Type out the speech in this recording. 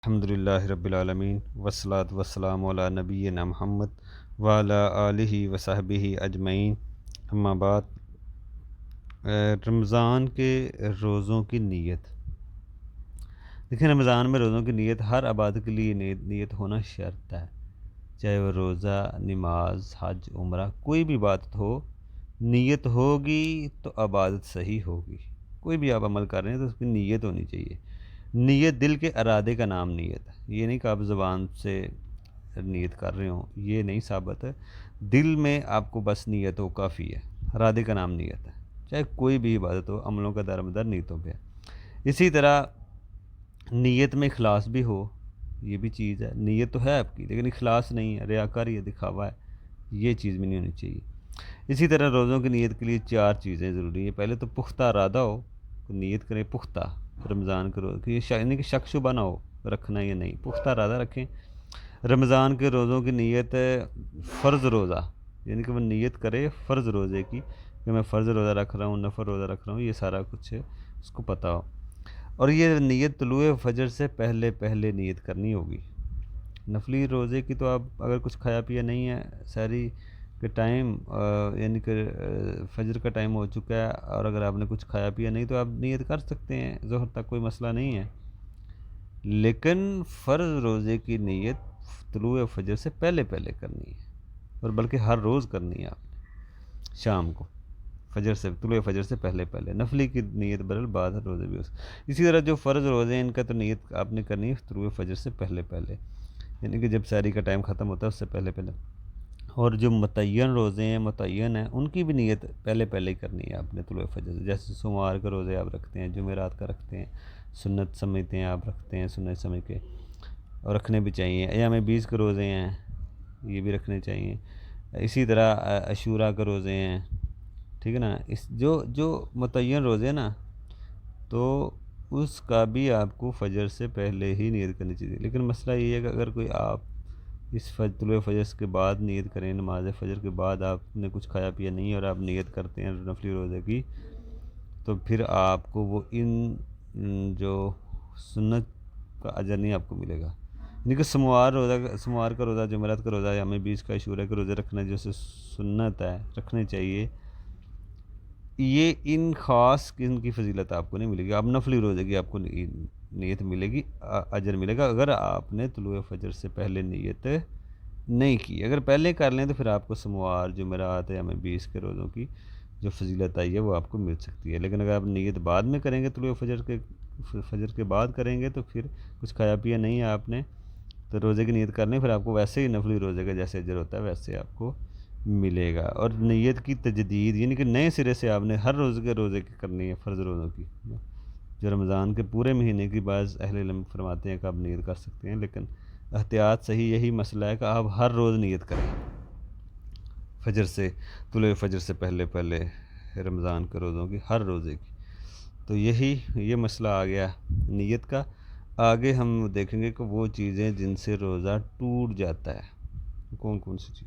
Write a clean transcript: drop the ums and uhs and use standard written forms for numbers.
الحمدللہ رب العالمین والصلاة والسلام علی نبینا محمد وعلی آلہ وصحبہ اجمعین، اما بعد۔ رمضان کے روزوں کی نیت، دیکھیں رمضان میں روزوں کی نیت ہر عبادت کے لیے نیت ہونا شرط ہے، چاہے وہ روزہ، نماز، حج، عمرہ، کوئی بھی عبادت ہو، نیت ہوگی تو عبادت صحیح ہوگی۔ کوئی بھی آپ عمل کر رہے ہیں تو اس کی نیت ہونی چاہیے۔ نیت دل کے ارادے کا نام نیت ہے، یہ نہیں کہ آپ زبان سے نیت کر رہے ہوں، یہ نہیں ثابت ہے۔ دل میں آپ کو بس نیت ہو کافی ہے، ارادے کا نام نیت ہے، چاہے کوئی بھی عبادت ہو، عملوں کا دار مدار نیتوں پہ ہے۔ اسی طرح نیت میں اخلاص بھی ہو، یہ بھی چیز ہے۔ نیت تو ہے آپ کی لیکن اخلاص نہیں ہے، ریاکاری ہے، دکھاوا ہے، یہ چیز بھی نہیں ہونی چاہیے۔ اسی طرح روزوں کی نیت کے لیے 4 چیزیں ضروری ہیں۔ پہلے تو پختہ ارادہ ہو، نیت کریں پختہ رمضان کے روز کی، یعنی کہ شک شبہ نہ ہو رکھنا یا نہیں، پختہ ارادہ رکھیں۔ رمضان کے روزوں کی نیت فرض روزہ، یعنی کہ وہ نیت کرے فرض روزے کی کہ میں فرض روزہ رکھ رہا ہوں، نفل روزہ رکھ رہا ہوں، یہ سارا کچھ اس کو پتہ ہو۔ اور یہ نیت طلوع فجر سے پہلے پہلے نیت کرنی ہوگی۔ نفلی روزے کی تو آپ اگر کچھ کھایا پیا نہیں ہے، سحری کے ٹائم یعنی کہ فجر کا ٹائم ہو چکا ہے، اور اگر آپ نے کچھ کھایا پیا نہیں تو آپ نیت کر سکتے ہیں، ظہر تک کوئی مسئلہ نہیں ہے۔ لیکن فرض روزے کی نیت طلوع فجر سے پہلے پہلے کرنی ہے، اور بلکہ ہر روز کرنی ہے آپ نے شام کو، فجر سے طلوع فجر سے پہلے پہلے۔ نفلی کی نیت برل بعد ہر روزے بھی اسی طرح جو فرض روزے ہیں ان کا تو نیت آپ نے کرنی ہے طلوع فجر سے پہلے پہلے، یعنی کہ جب سحری کا ٹائم ختم ہوتا ہے اس سے پہلے پہلے۔ اور جو متعین روزے ہیں، متعین ہیں، ان کی بھی نیت پہلے پہلے ہی کرنی ہے آپ نے طلوع فجر سے۔ جیسے سوموار کے روزے آپ رکھتے ہیں، جمعرات کا رکھتے ہیں، سنت سمجھتے ہیں آپ رکھتے ہیں، سنت سمجھ کے، اور رکھنے بھی چاہیے۔ ایام 20 کے روزے ہیں، یہ بھی رکھنے چاہیے۔ اسی طرح عاشوراء کے روزے ہیں، ٹھیک ہے نا۔ جو متعین روزے ہیں نا، تو اس کا بھی آپ کو فجر سے پہلے ہی نیت کرنی چاہیے۔ لیکن مسئلہ یہ ہے کہ اگر کوئی آپ اس طلوع فجر کے بعد نیت کریں، نماز فجر کے بعد آپ نے کچھ کھایا پیا نہیں اور آپ نیت کرتے ہیں نفلی روزے کی، تو پھر آپ کو وہ جو سنت کا اجر نہیں آپ کو ملے گا۔ یعنی کہ سموار کا روزہ، جمعرات کا روزہ، یوم 20 کا، عاشوراء کے روزے رکھنا جو سنت ہے، رکھنے چاہیے، یہ ان خاص قسم کی فضیلت آپ کو نہیں ملے گی۔ آپ نفلی روزے کی آپ کو نیت ملے گی، اجر ملے گا، اگر آپ نے طلوع فجر سے پہلے نیت نہیں کی۔ اگر پہلے کر لیں تو پھر آپ کو سموار، جمعرات یا 20 کے روزوں کی جو فضیلت آئی ہے وہ آپ کو مل سکتی ہے۔ لیکن اگر آپ نیت بعد میں کریں گے، طلوع فجر کے بعد کریں گے، تو پھر کچھ کھایا پیا نہیں ہے آپ نے تو روزے کی نیت کرنے، پھر آپ کو ویسے ہی نفلی روزے کا جیسے اجر ہوتا ہے ویسے آپ کو ملے گا۔ اور نیت کی تجدید، یعنی کہ نئے سرے سے آپ نے ہر روز کے روزے کی کرنی ہے، فرض روزوں کی، جو رمضان کے پورے مہینے کی بعض اہل علم فرماتے ہیں کہ آپ نیت کر سکتے ہیں، لیکن احتیاط صحیح یہی مسئلہ ہے کہ آپ ہر روز نیت کریں فجر سے، طلوع فجر سے پہلے پہلے رمضان کے روزوں کی، ہر روزے کی۔ تو یہ مسئلہ آ گیا نیت کا۔ آگے ہم دیکھیں گے کہ وہ چیزیں جن سے روزہ ٹوٹ جاتا ہے، کون کون سی چیز۔